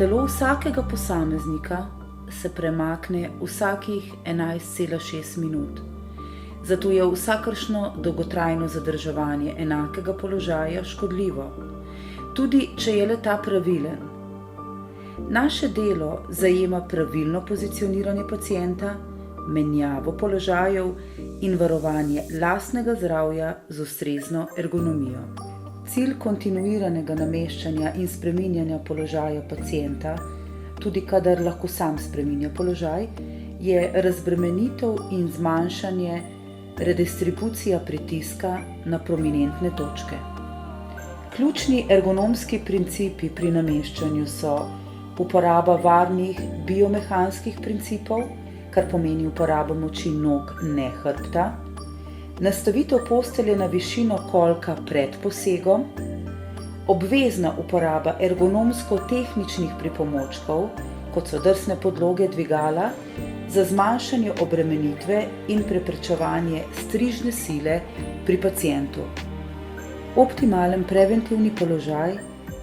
Telo vsakega posameznika se premakne vsakih 11,6 minut. Zato je vsakršno dolgotrajno zadrževanje enakega položaja škodljivo, tudi če je le-ta pravilen. Naše delo zajema pravilno pozicioniranje pacienta, menjavo položajev in varovanje lastnega zdravja z ustrezno ergonomijo. Cilj kontinuiranega nameščanja in spreminjanja položaja pacienta, tudi kadar lahko sam spreminja položaj, je razbremenitev in zmanjšanje redistribucija pritiska na prominentne točke. Ključni ergonomski principi pri nameščanju so uporaba varnih biomehanskih principov, kar pomeni uporaba moči nog, ne hrbta, nastavitev postelje na višino kolka pred posegom, obvezna uporaba ergonomsko-tehničnih pripomočkov, kot so drsne podloge, dvigala, za zmanjšanje obremenitve in preprečevanje strižne sile pri pacientu. Optimalen preventivni položaj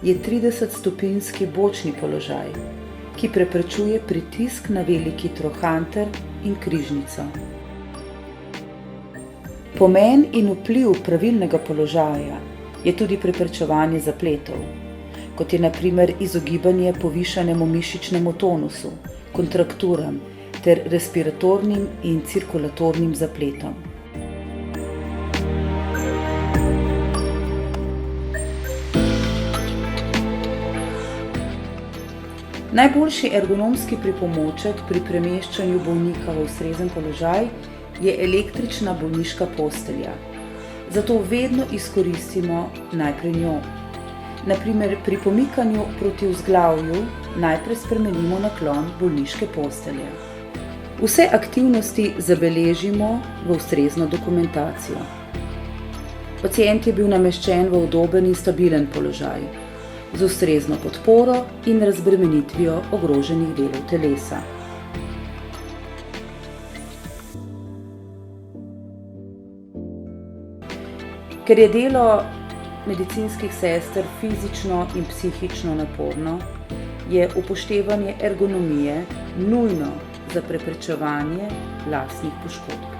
je 30-stopinjski bočni položaj, ki preprečuje pritisk na veliki trochanter in križnico. Pomen in vpliv pravilnega položaja je tudi preprečevanje zapletov, kot je na primer izogibanje povišanemu mišičnemu tonusu, kontrakturam ter respiratornim in cirkulatornim zapletom. Najboljši ergonomski pripomoček pri premeščanju bolnika v ustrezen položaj je električna bolniška postelja. Zato vedno izkoristimo najprej njo. Na primer, pri pomikanju proti vzglavju najprej spremenimo naklon bolniške postelje. Vse aktivnosti zabeležimo v ustrezno dokumentacijo. Pacient je bil nameščen v udoben in stabilen položaj, z ustrezno podporo in razbremenitvijo ogroženih delov telesa. Ker je delo medicinskih sester fizično in psihično naporno, je upoštevanje ergonomije nujno za preprečevanje lastnih poškodb.